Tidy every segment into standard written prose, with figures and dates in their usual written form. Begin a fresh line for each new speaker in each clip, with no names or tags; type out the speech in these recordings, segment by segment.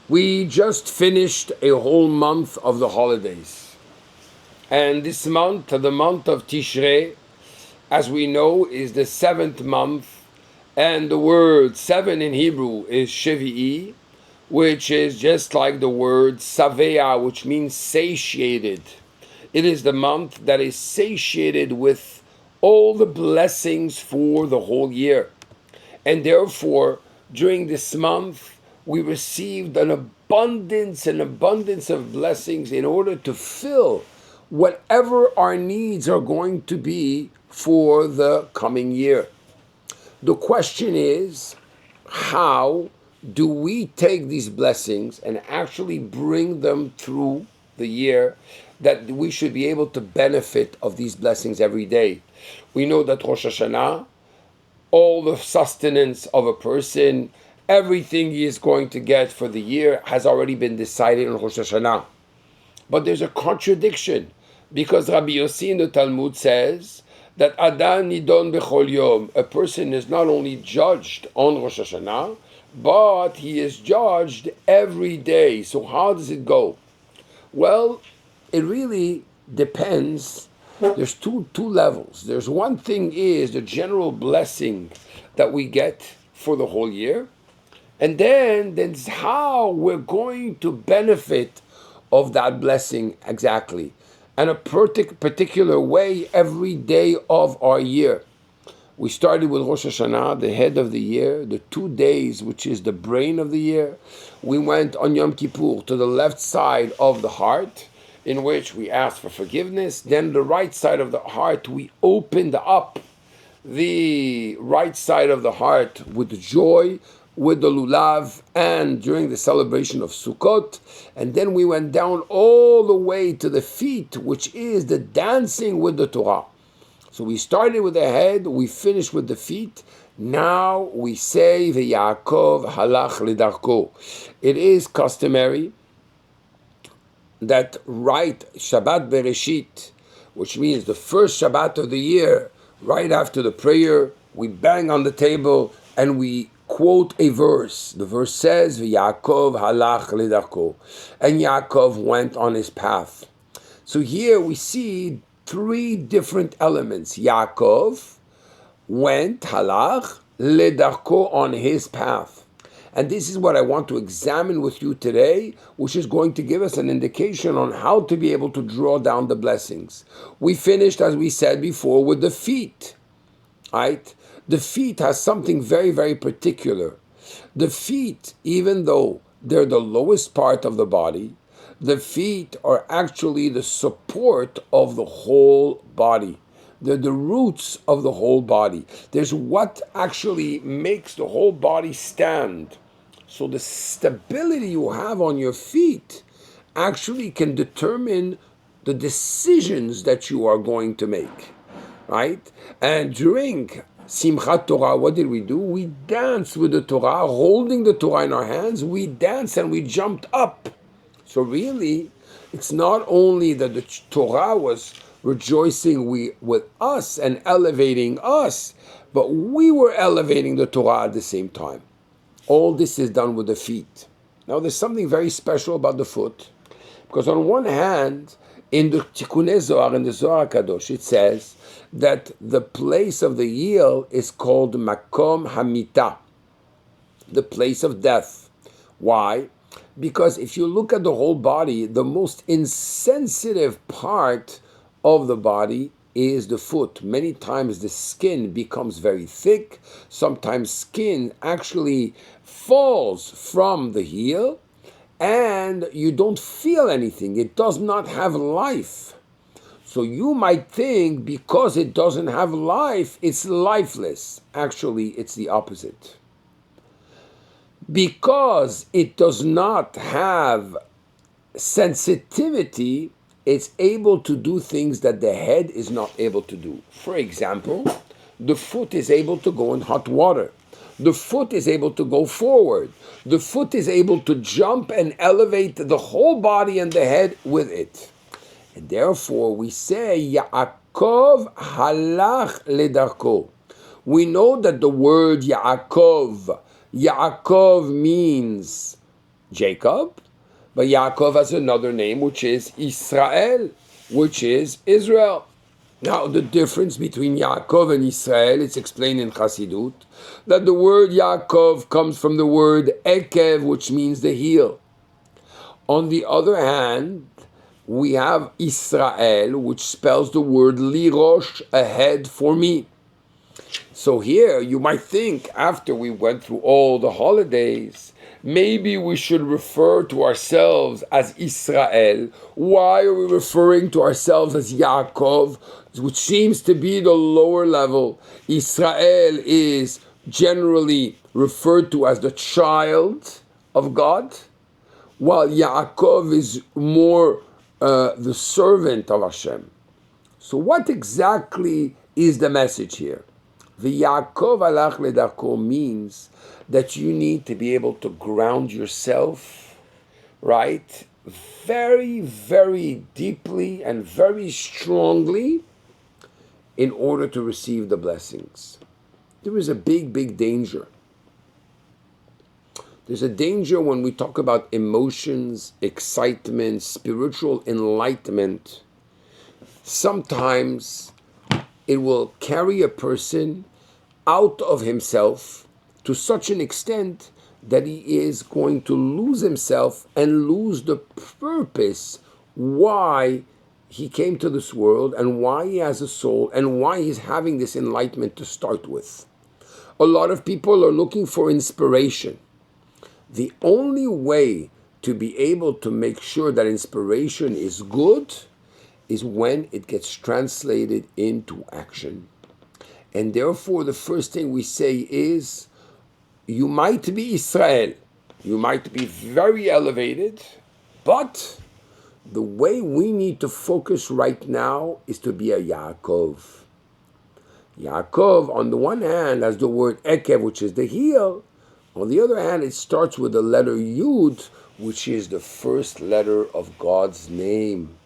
We just finished a whole month of the holidays. And this month, the month of Tishrei, as we know, is the seventh month. And the word seven in Hebrew is Shevi'i, which is just like the word Savea, which means satiated. It is the month that is satiated with all the blessings for the whole year. And therefore, during this month, we received an abundance of blessings in order to fill whatever our needs are going to be for the coming year. The question is, how do we take these blessings and actually bring them through the year, that we should be able to benefit of these blessings every day? We know that Rosh Hashanah, all the sustenance of a person, everything he is going to get for the year has already been decided in Rosh Hashanah. But there's a contradiction, because Rabbi Yossi in the Talmud says that Adam nidon bechol yom, a person is not only judged on Rosh Hashanah, but he is judged every day. So how does it go? Well, it really depends. There's two levels. There's one thing is the general blessing that we get for the whole year, and then there's how we're going to benefit of that blessing exactly, and a particular way every day of our year. We started with Rosh Hashanah, the head of the year, the 2 days, which is the brain of the year. We went on Yom Kippur to the left side of the heart, in which we asked for forgiveness. Then the right side of the heart, we opened up the right side of the heart with joy, with the lulav, and during the celebration of Sukkot. And then we went down all the way to the feet, which is the dancing with the Torah. So we started with the head, we finished with the feet. Now we say the Yaakov halach lidarko. It is customary that right Shabbat Bereshit, which means the first Shabbat of the year, right after the prayer, we bang on the table and we quote a verse. The verse says, "Yaakov halach lidarko," and Yaakov went on his path. So here we see 3 different elements. Yaakov went halach lidarko, on his path. And this is what I want to examine with you today, which is going to give us an indication on how to be able to draw down the blessings. We finished, as we said before, with the feet, right? The feet has something very, very particular. The feet, even though they're the lowest part of the body, the feet are actually the support of the whole body. They're the roots of the whole body. There's what actually makes the whole body stand. So the stability you have on your feet actually can determine the decisions that you are going to make, right? And during Simchat Torah, what did we do? We danced with the Torah, holding the Torah in our hands. We danced and we jumped up. So really, it's not only that the Torah was rejoicing with us and elevating us, but we were elevating the Torah at the same time. All this is done with the feet. Now, there's something very special about the foot, because on one hand, in the Tikkunei Zohar, in the Zohar Kadosh, it says that the place of the heel is called Makom Hamita, the place of death. Why? Because if you look at the whole body, the most insensitive part of the body is the foot. Many times the skin becomes very thick. Sometimes skin actually falls from the heel and you don't feel anything. It does not have life. So you might think because it doesn't have life, it's lifeless. Actually, it's the opposite. Because it does not have sensitivity, it's able to do things that the head is not able to do. For example, the foot is able to go in hot water. The foot is able to go forward. The foot is able to jump and elevate the whole body and the head with it. And therefore we say, Yaakov halach ledarko. We know that the word Yaakov means Jacob, but Yaakov has another name, which is Israel, which is Israel. Now, the difference between Yaakov and Israel, it's explained in Chassidut, that the word Yaakov comes from the word Ekev, which means the heel. On the other hand, we have Israel, which spells the word Lirosh, a head for me. So here, you might think, after we went through all the holidays, maybe we should refer to ourselves as Israel. Why are we referring to ourselves as Yaakov, which seems to be the lower level? Israel is generally referred to as the child of God, while Yaakov is more the servant of Hashem. So what exactly is the message here? The Yaakov alach ledarko means that you need to be able to ground yourself, right, very, very deeply and very strongly in order to receive the blessings. There is a big, big danger. There's a danger when we talk about emotions, excitement, spiritual enlightenment. Sometimes it will carry a person out of himself to such an extent that he is going to lose himself and lose the purpose why he came to this world and why he has a soul and why he's having this enlightenment to start with. A lot of people are looking for inspiration. The only way to be able to make sure that inspiration is good is when it gets translated into action. And therefore, the first thing we say is, you might be Israel, you might be very elevated, but the way we need to focus right now is to be a Yaakov. Yaakov, on the one hand, has the word Ekev, which is the heel. On the other hand, it starts with the letter Yud, which is the first letter of God's name,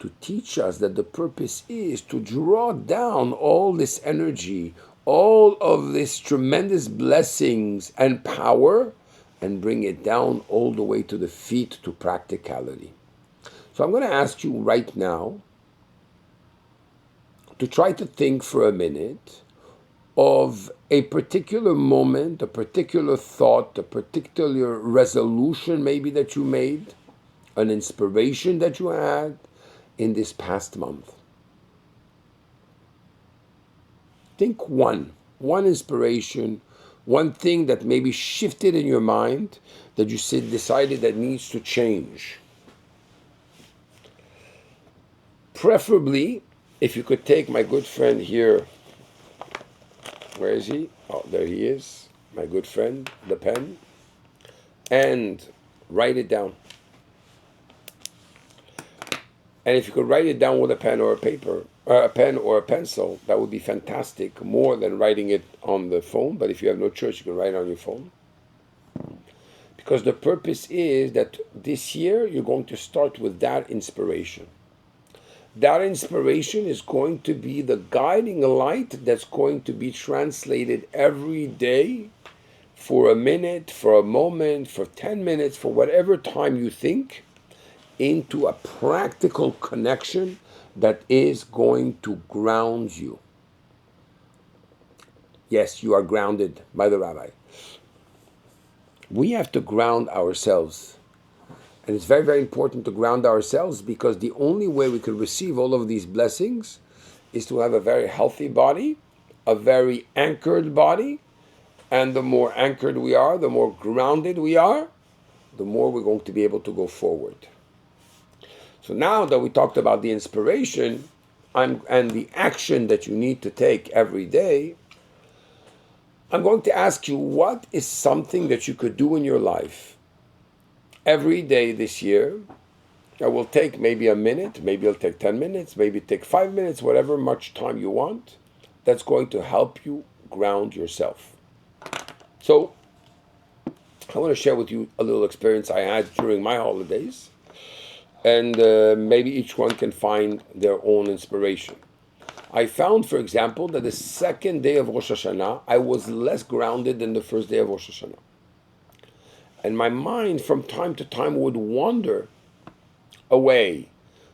to teach us that the purpose is to draw down all this energy, all of this tremendous blessings and power, and bring it down all the way to the feet, to practicality. So I'm going to ask you right now to try to think for a minute of a particular moment, a particular thought, a particular resolution maybe that you made, an inspiration that you had in this past month. Think one inspiration, one thing that maybe shifted in your mind that you decided that needs to change. Preferably, if you could take my good friend here, where is he? Oh, there he is, my good friend, the pen, and write it down. And if you could write it down with a pen or a paper, a pen or a pencil, that would be fantastic, more than writing it on the phone. But if you have no choice, you can write it on your phone. Because the purpose is that this year you're going to start with that inspiration. That inspiration is going to be the guiding light that's going to be translated every day for a minute, for a moment, for 10 minutes, for whatever time you think, into a practical connection that is going to ground you. Yes, you are grounded by the Rabbi. We have to ground ourselves. And it's very, very important to ground ourselves, because the only way we can receive all of these blessings is to have a very healthy body, a very anchored body. And the more anchored we are, the more grounded we are, the more we're going to be able to go forward. So now that we talked about the inspiration and the action that you need to take every day, I'm going to ask you, what is something that you could do in your life every day this year that will take maybe a minute, maybe it'll take 10 minutes, maybe it'll take 5 minutes, whatever much time you want, that's going to help you ground yourself. So I want to share with you a little experience I had during my holidays, and maybe each one can find their own inspiration. I found, for example, that the second day of Rosh Hashanah, I was less grounded than the first day of Rosh Hashanah. And my mind from time to time would wander away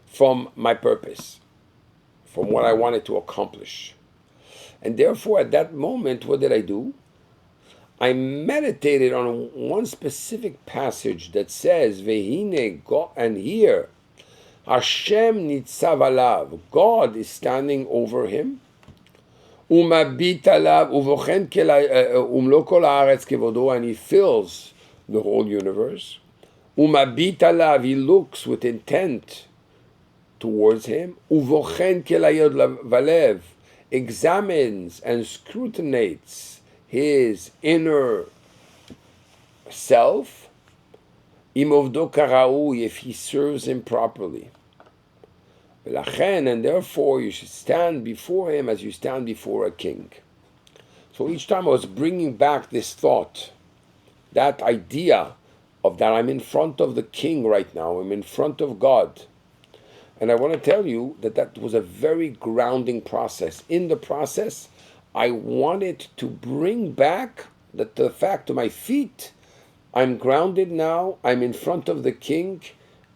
from my purpose, from what I wanted to accomplish. And therefore, at that moment, what did I do? I meditated on one specific passage that says, Vehine, God, and here, Hashem nitzav alav, God is standing over him. Umabit alav, uvochen umlo kol haaretz kevodo, and he fills the whole universe. Umabit alav, he looks with intent towards him. Uvochen kelayod valev, examines and scrutinizes his inner self. Imovdo karaui, if he serves him properly. And therefore you should stand before him as you stand before a king. So each time I was bringing back this thought, that idea of that I'm in front of the king right now, I'm in front of God. And I want to tell you that that was a very grounding process. In the process, I wanted to bring back the fact to my feet, I'm grounded now, I'm in front of the king,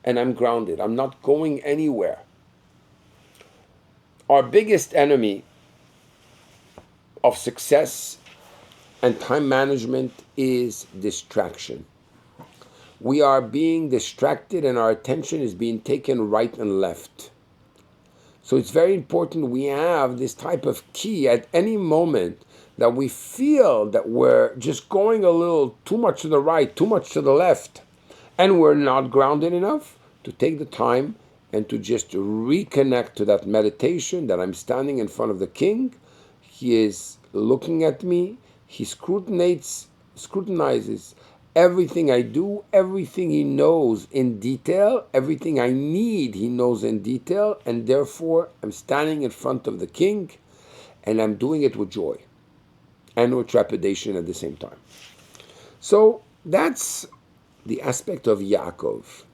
and I'm grounded. I'm not going anywhere. Our biggest enemy of success and time management is distraction. We are being distracted and our attention is being taken right and left. So it's very important we have this type of key at any moment that we feel that we're just going a little too much to the right, too much to the left, and we're not grounded enough to take the time and to just reconnect to that meditation that I'm standing in front of the king. He is looking at me. He scrutinizes everything I do, everything he knows in detail, everything I need he knows in detail, and therefore I'm standing in front of the king and I'm doing it with joy and with trepidation at the same time. So that's the aspect of Yaakov.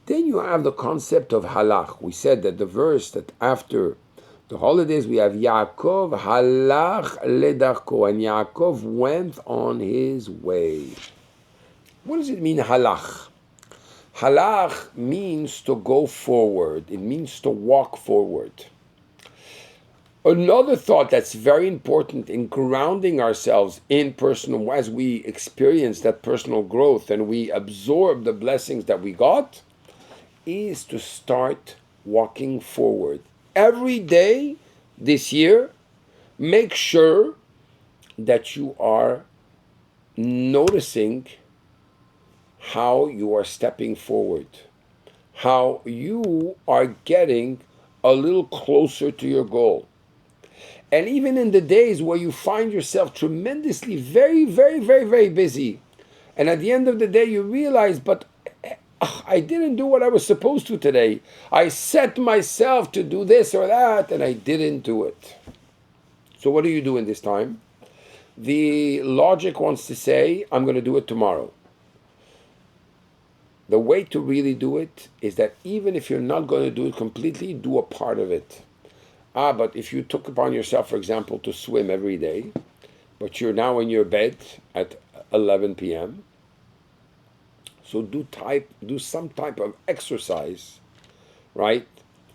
Then you have the concept of halach. We said that the verse that after the holidays we have Yaakov halach ledarko, and Yaakov went on his way. What does it mean, halach? Halach means to go forward. It means to walk forward. Another thought that's very important in grounding ourselves in personal, as we experience that personal growth and we absorb the blessings that we got, is to start walking forward. Every day this year, make sure that you are noticing how you are stepping forward, how you are getting a little closer to your goal. And even in the days where you find yourself tremendously very, very, very, very busy, and at the end of the day you realize, but I didn't do what I was supposed to today. I set myself to do this or that, and I didn't do it. So what do you do in this time? The logic wants to say, I'm going to do it tomorrow. The way to really do it is that even if you're not going to do it completely, do a part of it. But if you took upon yourself, for example, to swim every day, but you're now in your bed at 11 p.m., so do some type of exercise, right,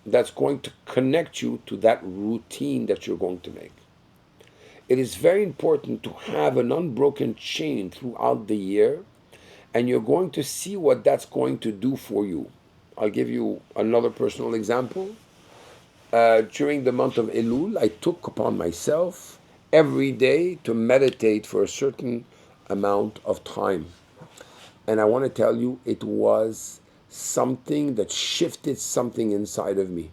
that's going to connect you to that routine that you're going to make. It is very important to have an unbroken chain throughout the year, and you're going to see what that's going to do for you. I'll give you another personal example. During the month of Elul, I took upon myself every day to meditate for a certain amount of time. And I want to tell you, it was something that shifted something inside of me.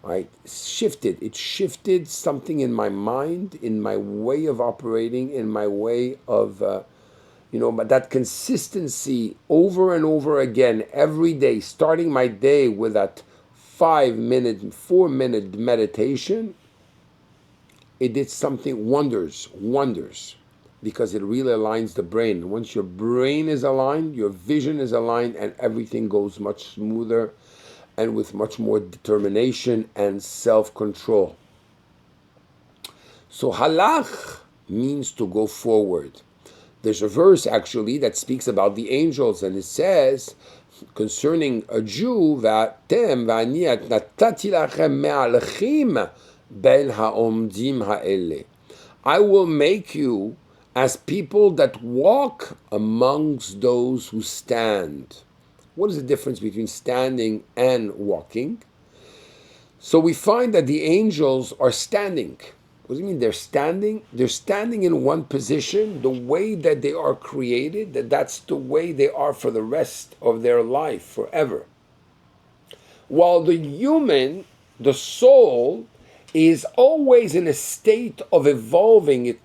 Right? It shifted something in my mind, in my way of operating, in my way of, but that consistency over and over again, every day, starting my day with that 5-minute, 4-minute meditation, it did something, wonders, because it really aligns the brain. Once your brain is aligned, your vision is aligned, and everything goes much smoother and with much more determination and self-control. So halach means to go forward. There's a verse actually that speaks about the angels, and it says concerning a Jew, "Va'atem va'ani natati lachem me'alchim bel ha'omdim ha'ele." I will make you as people that walk amongst those who stand. What is the difference between standing and walking? So we find that the angels are standing. What do you mean they're standing? They're standing in one position, the way that they are created, that's the way they are for the rest of their life, forever. While the human, the soul, is always in a state of evolving.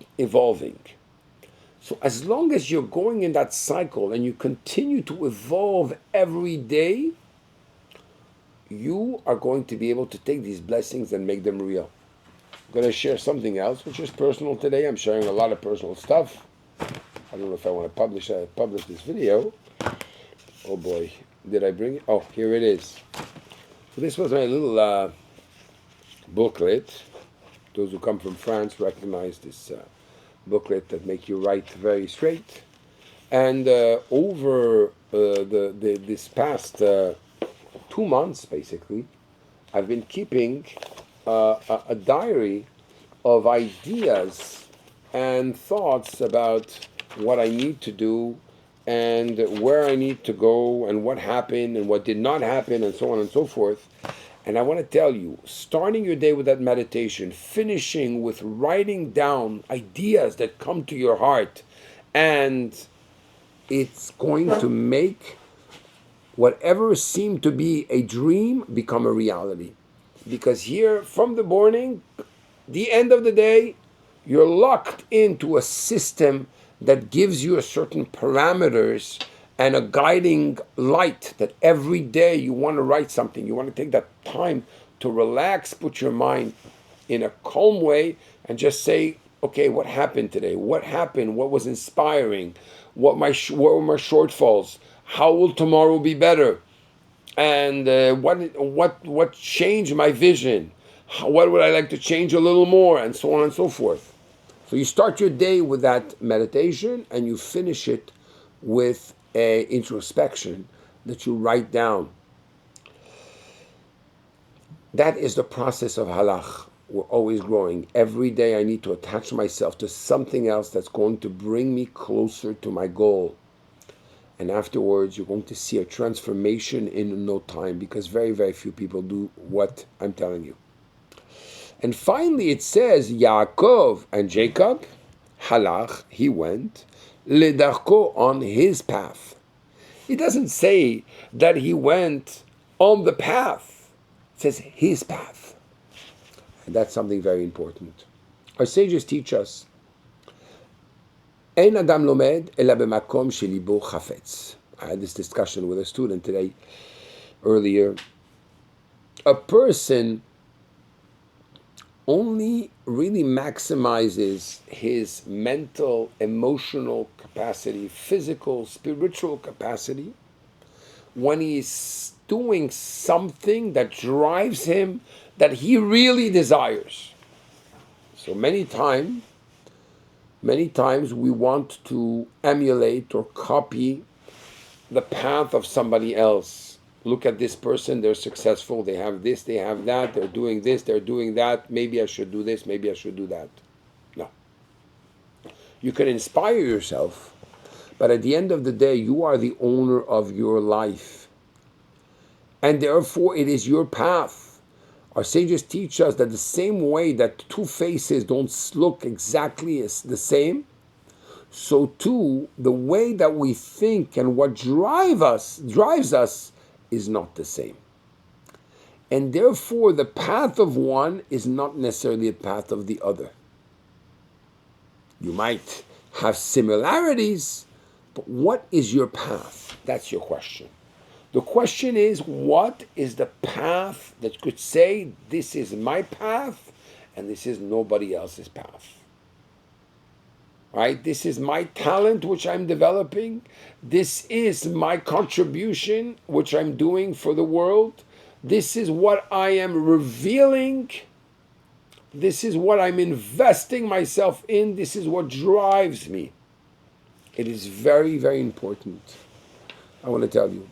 So as long as you're going in that cycle and you continue to evolve every day, you are going to be able to take these blessings and make them real. I'm going to share something else, which is personal today. I'm sharing a lot of personal stuff. I don't know if I want to publish this video. Oh boy, did I bring it? Oh, here it is. So this was my little booklet. Those who come from France recognize this booklet that make you write very straight. And over this past 2 months, basically, I've been keeping a diary of ideas and thoughts about what I need to do and where I need to go and what happened and what did not happen and so on and so forth. And I want to tell you, starting your day with that meditation, finishing with writing down ideas that come to your heart, and it's going to make whatever seemed to be a dream become a reality. Because here, from the morning, the end of the day, you're locked into a system that gives you a certain parameters and a guiding light that every day you want to write something. You want to take that time to relax, put your mind in a calm way and just say, okay, what happened today? What happened? What was inspiring? What were my shortfalls? How will tomorrow be better? And what changed my vision? What would I like to change a little more? And so on and so forth. So you start your day with that meditation and you finish it with a introspection that you write down. That is the process of halach. We're always growing. Every day I need to attach myself to something else that's going to bring me closer to my goal. And afterwards, you're going to see a transformation in no time, because very, very few people do what I'm telling you. And finally, it says, Yaakov and Jacob, halach, he went, ledarko, on his path. It doesn't say that he went on the path. It says his path. And that's something very important. Our sages teach us, Ein adam lomed ela b'makom shelibo chafetz. I had this discussion with a student today, earlier. A person only really maximizes his mental, emotional capacity, physical, spiritual capacity, when he's doing something that drives him, that he really desires. So many times we want to emulate or copy the path of somebody else. Look at this person, they're successful, they have this, they have that, they're doing this, they're doing that, maybe I should do this, maybe I should do that. No. You can inspire yourself, but at the end of the day, you are the owner of your life. And therefore, it is your path. Our sages teach us that the same way that two faces don't look exactly as the same, so too, the way that we think and what drives us is not the same. And therefore, the path of one is not necessarily the path of the other. You might have similarities, but what is your path? That's your question. The question is, what is the path that could say, this is my path and this is nobody else's path? Right? This is my talent which I'm developing. This is my contribution which I'm doing for the world. This is what I am revealing. This is what I'm investing myself in. This is what drives me. It is very, very important. I want to tell you.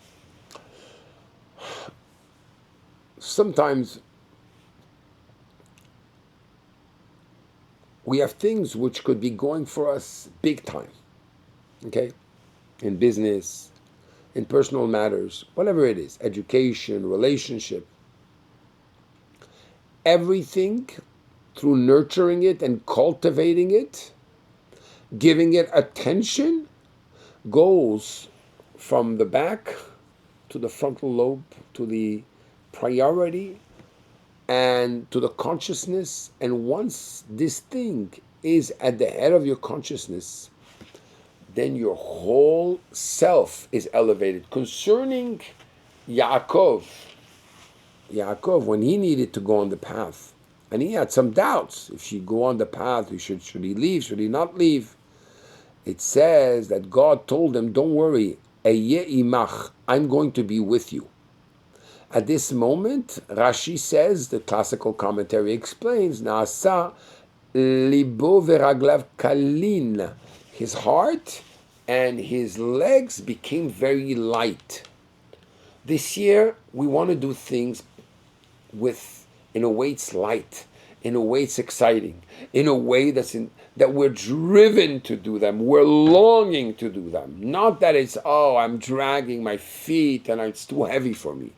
Sometimes we have things which could be going for us big time, okay? In business, in personal matters, whatever it is, education, relationship, everything through nurturing it and cultivating it, giving it attention, goes from the back to the frontal lobe to the priority and to the consciousness. And once this thing is at the head of your consciousness, then your whole self is elevated. Concerning Yaakov, when he needed to go on the path, and he had some doubts if he go on the path, should he leave, should he not leave? It says that God told him, don't worry, Eyeh imach, I'm going to be with you. At this moment, Rashi says, the classical commentary explains, Naasa libo veraglav kalin, his heart and his legs became very light. This year, we want to do things in a way it's light, in a way it's exciting, in a way that we're driven to do them, we're longing to do them. Not that it's, I'm dragging my feet and it's too heavy for me.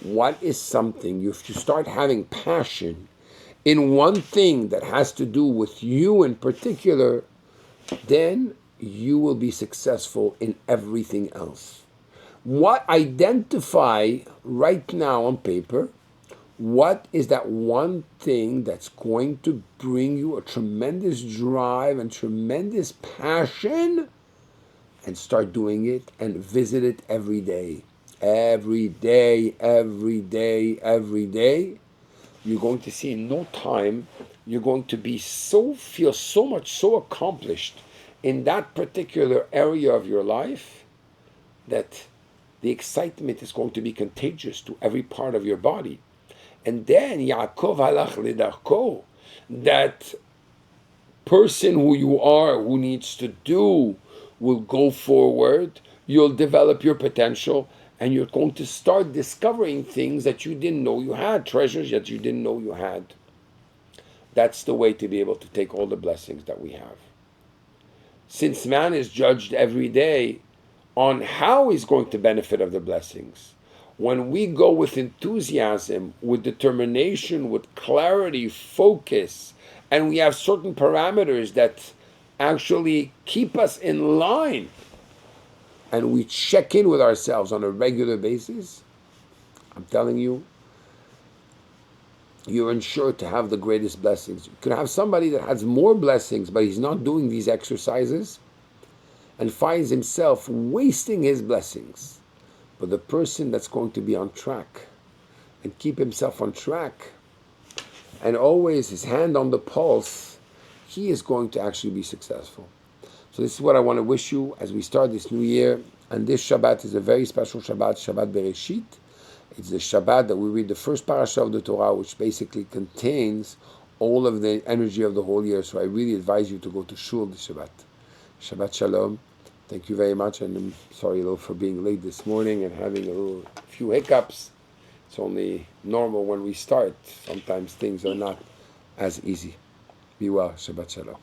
What is something, if you start having passion in one thing that has to do with you in particular, then you will be successful in everything else. What identify right now on paper, what is that one thing that's going to bring you a tremendous drive and tremendous passion, and start doing it and visit it every day. Every day, every day, every day. You're going to see in no time, you're going to feel so accomplished in that particular area of your life that the excitement is going to be contagious to every part of your body. And then Yaakov halach ledarko, that person who you are, who needs to do, will go forward. You'll develop your potential, and you're going to start discovering things that you didn't know you had, treasures that you didn't know you had. That's the way to be able to take all the blessings that we have. Since man is judged every day on how he's going to benefit of the blessings, when we go with enthusiasm, with determination, with clarity, focus, and we have certain parameters that actually keep us in line, and we check in with ourselves on a regular basis, I'm telling you, you're ensured to have the greatest blessings. You could have somebody that has more blessings, but he's not doing these exercises and finds himself wasting his blessings. But the person that's going to be on track and keep himself on track and always his hand on the pulse, he is going to actually be successful. So this is what I want to wish you as we start this new year. And this Shabbat is a very special Shabbat, Shabbat Bereshit. It's the Shabbat that we read the first parasha of the Torah, which basically contains all of the energy of the whole year. So I really advise you to go to Shul this Shabbat. Shabbat Shalom. Thank you very much, and I'm sorry a little for being late this morning and having a few hiccups. It's only normal when we start. Sometimes things are not as easy. Be well. Shabbat Shalom.